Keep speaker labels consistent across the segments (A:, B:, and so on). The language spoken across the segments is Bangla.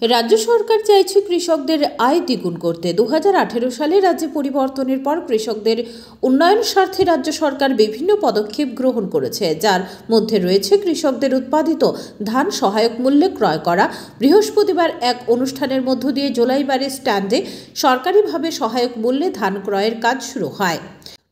A: রাজ্য সরকার চাইছে কৃষকদের আয় দ্বিগুণ করতে। 2018 সালে রাজ্যে পরিবর্তনের পর কৃষকদের উন্নয়ন স্বার্থে রাজ্য সরকার বিভিন্ন পদক্ষেপ গ্রহণ করেছে, যার মধ্যে রয়েছে কৃষকদের উৎপাদিত ধান সহায়ক মূল্যে ক্রয় করা। বৃহস্পতিবার এক অনুষ্ঠানের মধ্য দিয়ে জোলাইবাড়ি স্ট্যান্ডে সরকারিভাবে সহায়ক মূল্যে ধান ক্রয়ের কাজ শুরু হয়।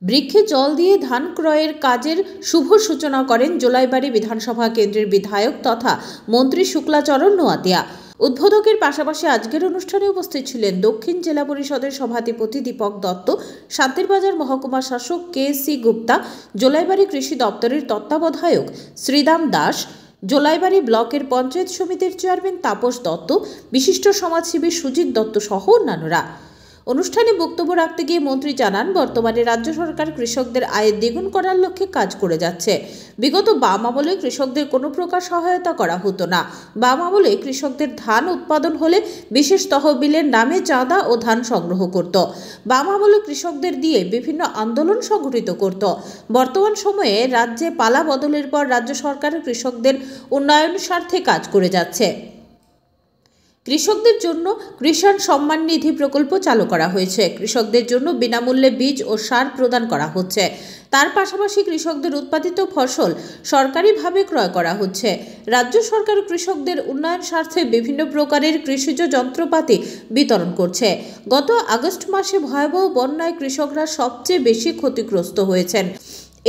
A: বৃক্ষে জল দিয়ে ধান ক্রয়ের কাজের শুভ সূচনা করেন জোলাইবাড়ি বিধানসভা কেন্দ্রের বিধায়ক তথা মন্ত্রী শুক্লাচরণ নোয়াতিয়া। উদ্বোধকের পাশাপাশি আজকের অনুষ্ঠানে উপস্থিত ছিলেন দক্ষিণ জেলা পরিষদের সভাধিপতি দীপক দত্ত, শান্তিরবাজার মহকুমা শাসক কে.সি. গুপ্তা, জোলাইবাড়ি কৃষি দপ্তরের তত্ত্বাবধায়ক শ্রীদাম দাস, জোলাইবাড়ি ব্লকের পঞ্চায়েত সমিতির চেয়ারম্যান তাপস দত্ত, বিশিষ্ট সমাজসেবী সুজিত দত্ত সহ অন্যান্যরা। অনুষ্ঠানে বক্তব্য রাখতে গিয়ে মন্ত্রী জানান, বর্তমানে রাজ্য সরকার কৃষকদের আয় দ্বিগুণ করার লক্ষ্যে কাজ করে যাচ্ছে। বিগত বাম আমলে কৃষকদের কোনো প্রকার সহায়তা করা হতো না। বাম আমলে কৃষকদের ধান উৎপাদন হলে বিশেষ তহবিলের নামে চাঁদা ও ধান সংগ্রহ করত। বাম আমলে কৃষকদের দিয়ে বিভিন্ন আন্দোলন সংগঠিত করত। বর্তমান সময়ে রাজ্যে পালা বদলের পর রাজ্য সরকার কৃষকদের উন্নয়ন স্বার্থে কাজ করে যাচ্ছে। কৃষকদের জন্য কিষাণ সম্মান নিধি প্রকল্প চালু করা হয়েছে। কৃষকদের জন্য বিনামূল্যে বীজ ও সার প্রদান করা হচ্ছে। তার পাশাপাশি কৃষকদের উৎপাদিত ফসল সরকারিভাবে ক্রয় করা হচ্ছে। রাজ্য সরকার কৃষকদের উন্নয়ন স্বার্থে বিভিন্ন প্রকারের কৃষিজ যন্ত্রপাতি বিতরণ করছে। গত আগস্ট মাসে ভয়াবহ বন্যায় কৃষকরা সবচেয়ে বেশি ক্ষতিগ্রস্ত হয়েছেন।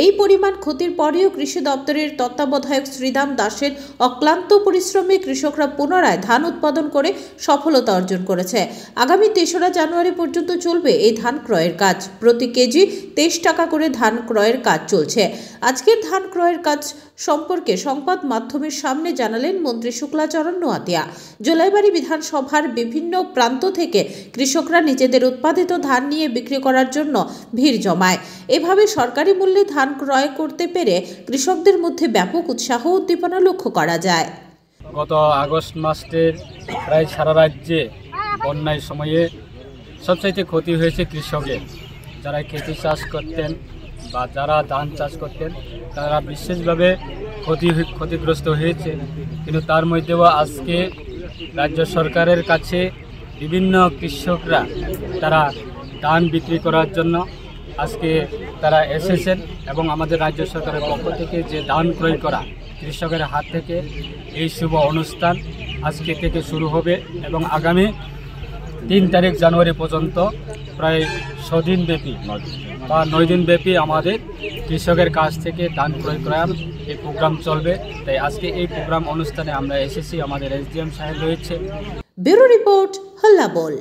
A: এই পরিমাণ ক্ষতির পরেও কৃষি দপ্তরের তত্ত্বাবধায়ক শ্রীদাম দাসের অক্লান্ত পরিশ্রমে কৃষকরা পুনরায় ধান উৎপাদন করে সফলতা অর্জন করেছে। আগামী 3রা জানুয়ারি পর্যন্ত চলবে এই ধান ক্রয়ের কাজ। প্রতি কেজি 23 টাকা করে ধান ক্রয়ের কাজ চলছে। আজকের ধান ক্রয়ের কাজ সম্পর্কে সংবাদ মাধ্যমের সামনে জানালেন মন্ত্রী শুক্লাচরণ নোয়াতিয়া। জোলাইবাড়ি বিধানসভার বিভিন্ন প্রান্ত থেকে কৃষকরা নিজেদের উৎপাদিত ধান নিয়ে বিক্রি করার জন্য ভিড় জমায়। এভাবে সরকারি মূল্যে ধান ক্রয় করতে পেরে কৃষকদের মধ্যে ব্যাপক উৎসাহ উদ্দীপনা লক্ষ্য করা যায়।
B: গত আগস্ট মাসের প্রায় সারা রাজ্যে বন্যার সময়ে সবচাইতে ক্ষতি হয়েছে কৃষকের। যারা খেতে চাষ করতেন বা যারা ধান চাষ করতেন তারা বিশেষভাবে ক্ষতিগ্রস্ত হয়েছে। কিন্তু তার মধ্যেও আজকে রাজ্য সরকারের কাছে বিভিন্ন কৃষকরা তারা ধান বিক্রি করার জন্য আজকে তারা এসেছেন এবং আমাদের রাজ্য সরকারের পক্ষ থেকে যে ধান ক্রয় করা কৃষকের হাত থেকে এই শুভ অনুষ্ঠান আজকে থেকে শুরু হবে এবং আগামী 3 তারিখ জানুয়ারি পর্যন্ত প্রায় 6 দিন ব্যাপী বা 9 দিন ব্যাপী আমাদের কৃষকের কাছ থেকে ধান ক্রয় করার এই প্রোগ্রাম চলবে। তাই আজকে এই প্রোগ্রাম অনুষ্ঠানে আমরা এসেছি, আমাদের এসডিএম সাহেব রয়েছে।
A: ব্যুরো রিপোর্ট, হল্লা বল।